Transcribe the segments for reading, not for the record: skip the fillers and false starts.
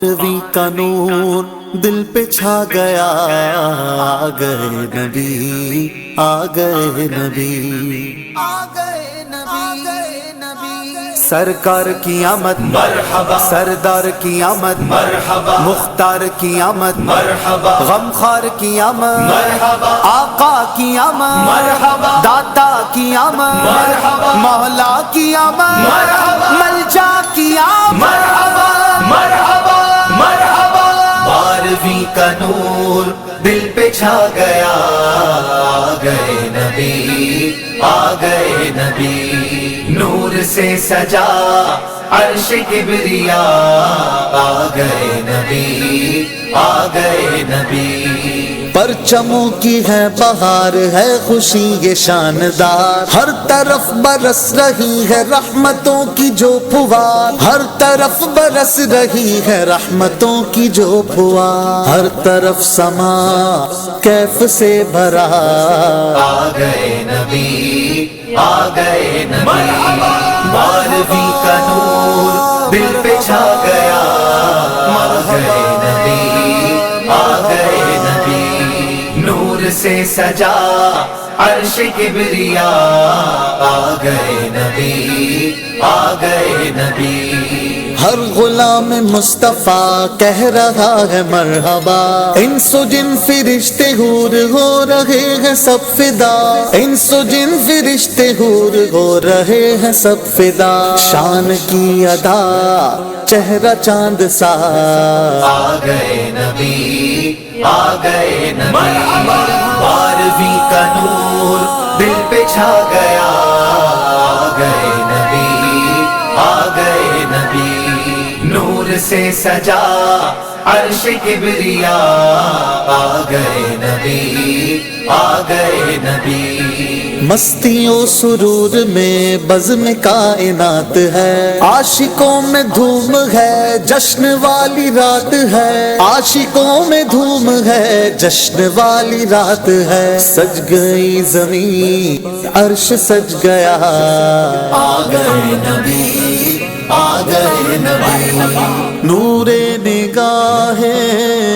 نبی کا نور دل پہ چھا گیا، آ گئے نبی، آ گئے نبی، آ گئے نبی، سرکار کی آمد مرحبا، سردار کی آمد مرحبا، مختار کی آمد مرحبا، غمخوار کی آمد مرحبا، آقا کی آمد مرحبا، داتا کی آمد مرحبا، مولا کی آمد مرحبا، ملجا کی آمد مرحبا، مرحبا مرحبا، بارہویں کا نور دل پہ چھا گیا، آ گئے نبی، آ گئے نبی، نور سے سجا عرش کبریا، آ گئے نبی، آ گئے نبی، پرچموں کی ہے بہار، ہے خوشی یہ شاندار، ہر طرف برس رہی ہے رحمتوں کی جو پھوار، ہر طرف برس رہی ہے رحمتوں کی جو پھوار، ہر طرف سما کیف سے بھرا، آ گئے نبی، آ گئے نبی، بارہویں کا نور دل پہ چھا گیا، آ گئے نبی، آ گئے نبی، نور سے سجا عرش کبریا، آ گئے نبی، آ گئے نبی، ہر غلام مصطفیٰ کہہ رہا ہے مرحبا، انس و جن فرشتے حور ہو رہے ہیں سب فدا، انس و جن فرشتے حور ہو رہے ہیں سب فدا، شان کی ادا چہرہ چاند سا، آ گئے نبی، آ گئے نبی، بارہویں کا نور دل پہ چھا گیا، آ گئے نبی، آ گئے نبی، نور سے سجا عرش کبریا، آ گئے نبی، آ گئے نبی، مستی و سرور میں بزم کائنات ہے، عاشقوں میں دھوم ہے جشن والی رات ہے، عاشقوں میں دھوم ہے جشن والی رات ہے، سج گئی زمین عرش سج گیا، آ گئے نبی، آ گئے نبی، نور نگاہ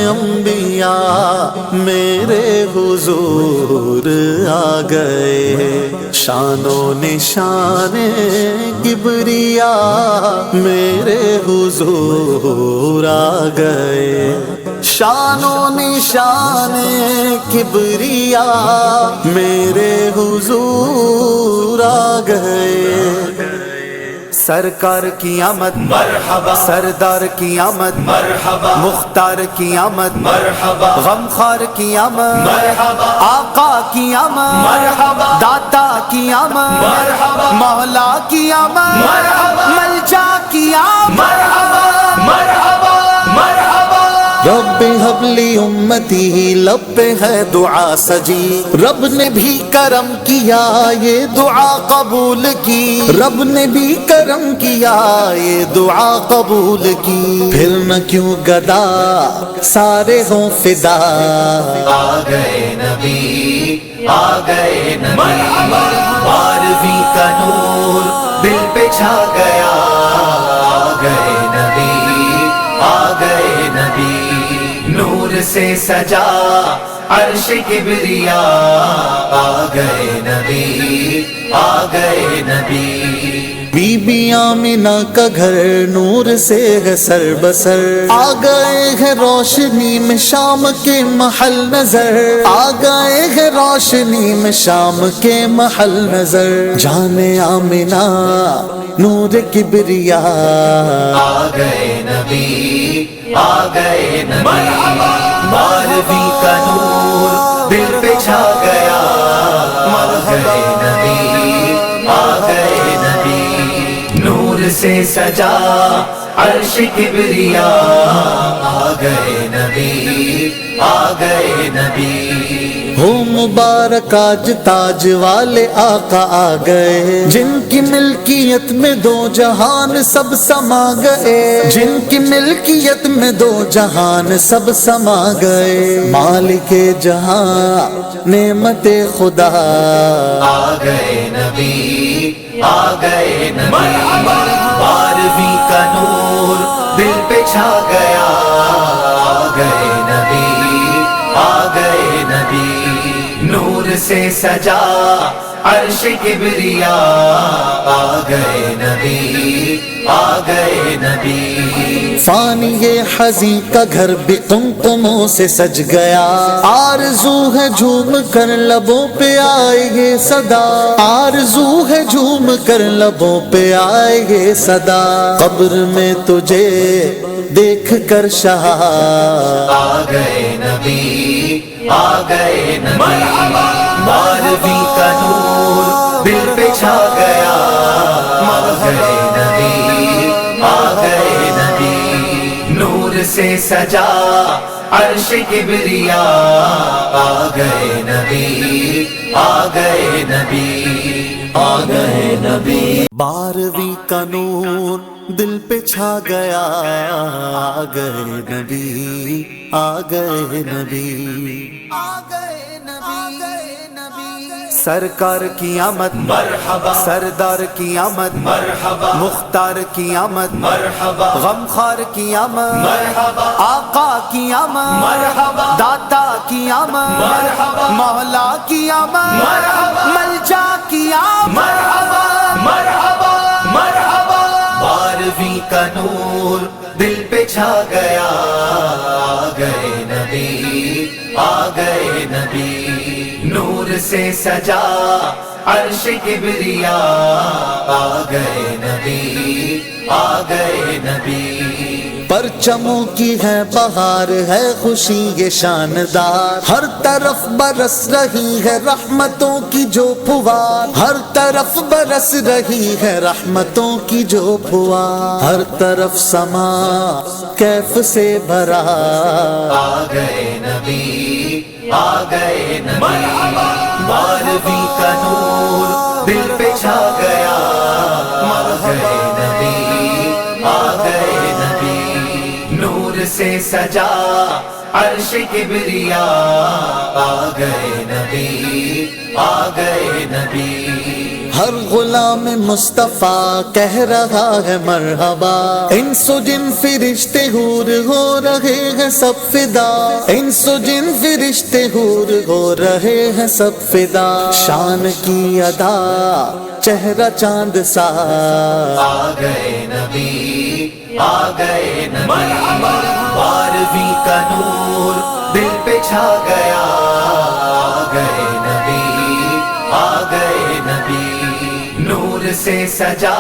انبیاء میرے حضور آ گئے، شان و نشان کبریا میرے حضور آ گئے، شان و نشان کبریا میرے حضور آ گئے، سرکار کی آمد مرحبا، سردار کی آمد مرحبا، مختار کی آمد مرحبا، غمخوار کی آمد مرحبا، آقا کی آمد مرحبا، داتا کی آمد مرحبا، مولا کی آمد مرحبا، ملجا کی آمد مرحبا، مرحبا مرحبا، رب حب لی امتی، لب پہ ہے دعا سجی، رب نے بھی کرم کیا یہ دعا قبول کی، رب نے بھی کرم کیا یہ دعا قبول کی، پھر نہ کیوں گدا سارے ہوں فدا، آ گئے نبی، آ گئے نبی، بارہویں کا نور دل پہ چھا گیا، آ گئے نبی، آ گئے نبی، نور سے سجا عرش کبریا، آ گئے نبی، آ گئے نبی، بی بی آمنہ کا گھر نور سے ہے سر بسر، آ گئے ہیں روشنی میں شام کے محل نظر، آ گئے ہیں روشنی میں شام کے محل نظر، جان آمنہ نور کبریا، آ گئے نبی، آ گئے نبی، بارہویں کا نور دل پہ چھا گیا، آ گئے نبی، آ گئے نبی، نور سے سجا عرش کبریا، آ گئے نبی، آ گئے نبی، ہو مبارک آج تاج والے آقا آ گئے، جن کی ملکیت میں دو جہان سب سما گئے، جن کی ملکیت میں دو جہان سب سما گئے، مالک جہاں نعمت خدا، آ گئے نبی، آ گئے نبی، 12ویں کا نور دل پہ چھا گیا، آ گئے نبی، آ گئے نبی، نور سے سجا عرش کبریا، آ گئے نبی، آ گئے نبی، فانی یہ حزین کا گھر بھی قمقموں سے سج گیا، آرزو ہے جھوم کر لبوں پہ آئے یہ صدا، آرزو ہے جھوم کر لبوں پہ آئے یہ صدا، قبر میں تجھے دیکھ کر شاہ آ گئے نبی، آ گئے نبی، 12ویں کا نور دل پہ چھا گیا، آ گئے نبی، آ گئے نبی، نور سے سجا عرش کبریا، آ گئے نبی، آ گئے نبی، آ گئے نبی، 12ویں کا نور دل پہ چھا گیا، آ گئے نبی، آ گئے نبی، آ گئے نبی، سرکار کی آمد مرحبا، سردار کی آمد مرحبا، مختار کی آمد مرحبا، غمخوار کی آمد مرحبا، آقا کی آمد مرحبا، داتا کی آمد مرحبا، مولا کی آمد مرحبا، ملجا کی آمد مرحبا، مرحبا، مرحبا، 12ویں کا نور دل پہ چھا گیا، آ گئے نبی، آ گئے نبی، نور سے سجا عرش کبریا، آ گئے نبی، آ گئے نبی، پرچموں کی ہے بہار ہے خوشی یہ شاندار، ہر طرف برس رہی ہے رحمتوں کی جو پھوار، ہر طرف برس رہی ہے رحمتوں کی جو پھوار، ہر طرف سما کیف سے بھرا، آ گئے نبی، آ گئے نبی، 12ویں کا نور دل پہ چھا گیا، آ گئے نبی، آ گئے نبی، نور سے سجا عرش کبریا، آ گئے نبی، آ گئے نبی، ہر غلام مصطفیٰ کہہ رہا ہے مرحبا، انس و جن فرشتے حور ہو رہے ہیں سب فدا، انس و جن فرشتے حور ہو رہے ہیں سب فدا، شان کی ادا چہرہ چاند سا، آ گئے نبی، آ گئے نبی، 12ویں کا نور دل پہ چھا گیا، آ گئے نبی، آ گئے نبی، نور سے سجا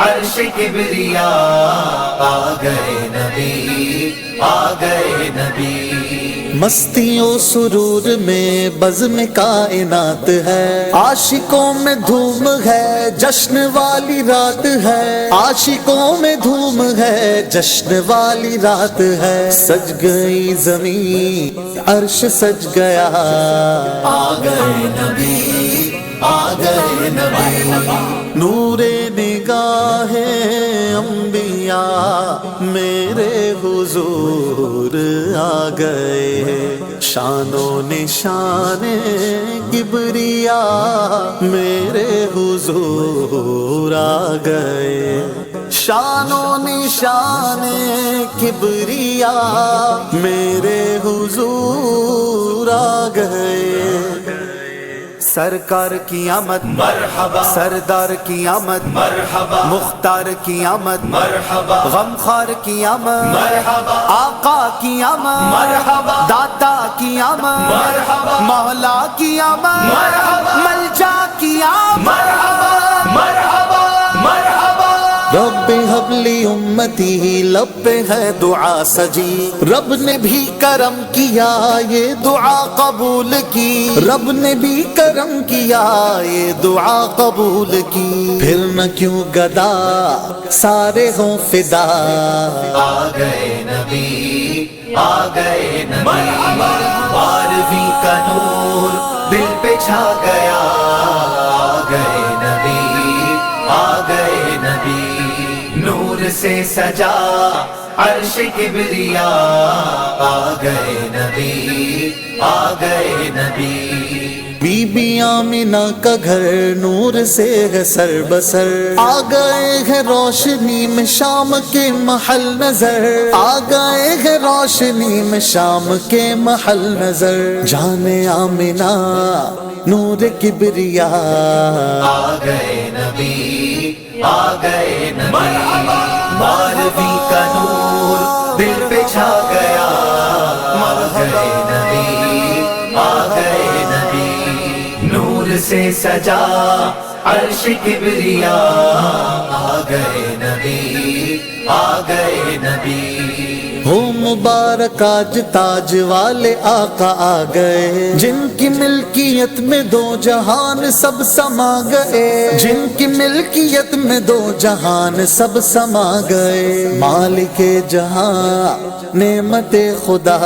عرش کبریا، آ گئے نبی، آ گئے نبی، مستی و سرور میں بزم کائنات ہے، عاشقوں میں دھوم ہے جشن والی رات ہے، عاشقوں میں دھوم ہے جشن والی رات ہے، سج گئی زمین عرش سج گیا، آ گئے نبی، آ گئے نبی، نور نگاہ انبیاء میرے حضور آ گئے، شان و نشان کبریا میرے حضور آ گئے، شان و نشان کبریا میرے حضور آ گئے، سرکار کی آمد مرحبا، سردار کی آمد مرحبا، مختار کی آمد مرحبا، غمخوار کی آمد مرحبا، آقا کی آمد مرحبا، داتا کی آمد مرحبا، مولا کی آمد مرحبا، ملجا کی آمد، مرحبا، مرحبا، مرحبا، رب حبلی امتی لب پہ ہے دعا سجی، رب نے بھی کرم کیا یہ دعا قبول کی، رب نے بھی کرم کیا یہ دعا قبول کی، پھر نہ کیوں گدا سارے ہوں فدا، آ گئے نبی، آ گئے نبی، 12ویں کا نور دل پہ چھا گیا، آ گئے نبی، آ گئے نبی، نور سے سجا عرش کبریا، آ گئے نبی، آ گئے نبی، بی بی آمنہ کا گھر نور سے ہے سر بسر، آ گئے ہیں روشنی میں شام کے محل نظر، آ گئے ہیں روشنی میں شام کے محل نظر، جان آمنہ نور کبریا، آ گئے نبی، آ گئے نبی، بارہویں کا نور دل پہ چھا گیا، آ گئے نبی، آ گئے نبی، نور سے سجا عرش کبریا، آ گئے نبی، آ گئے نبی، ہو مبارک آج تاج والے آقا آ گئے، جن کی ملکیت میں دو جہان سب سما گئے، جن کی ملکیت میں دو جہان سب سما گئے، مالک جہاں نعمت خدا،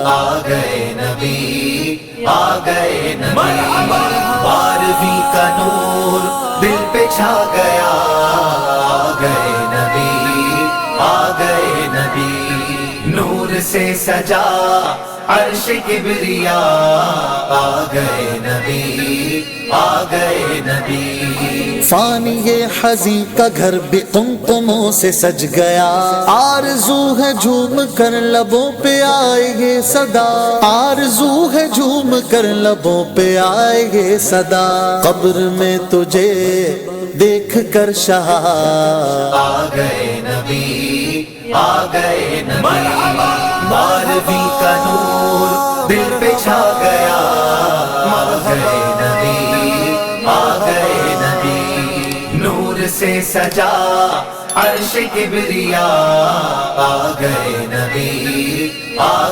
آ گئے نبی، آ گئے نبی، بارہویں کا نور دل پہ چھا گیا، آ گئے نبی، آ گئے نبی، نور سے سجا عرش کبریا، آ گئے نبی، آ گئے نبی، فانی یہ حزین کا گھر بھی قمقموں سے سج گیا، آرزو ہے جھوم کر لبوں پہ آئے یہ صدا، آرزو ہے جھوم کر لبوں پہ آئے یہ صدا، قبر میں تجھے دیکھ کر شاہ، آ گئے نبی، آ گئے نبی، بارہویں کا نور دل پہ چھا گیا، آ گئے نبی، آ گئے نبی، نور سے سجا عرش کبریا، آ گئے نبی، آ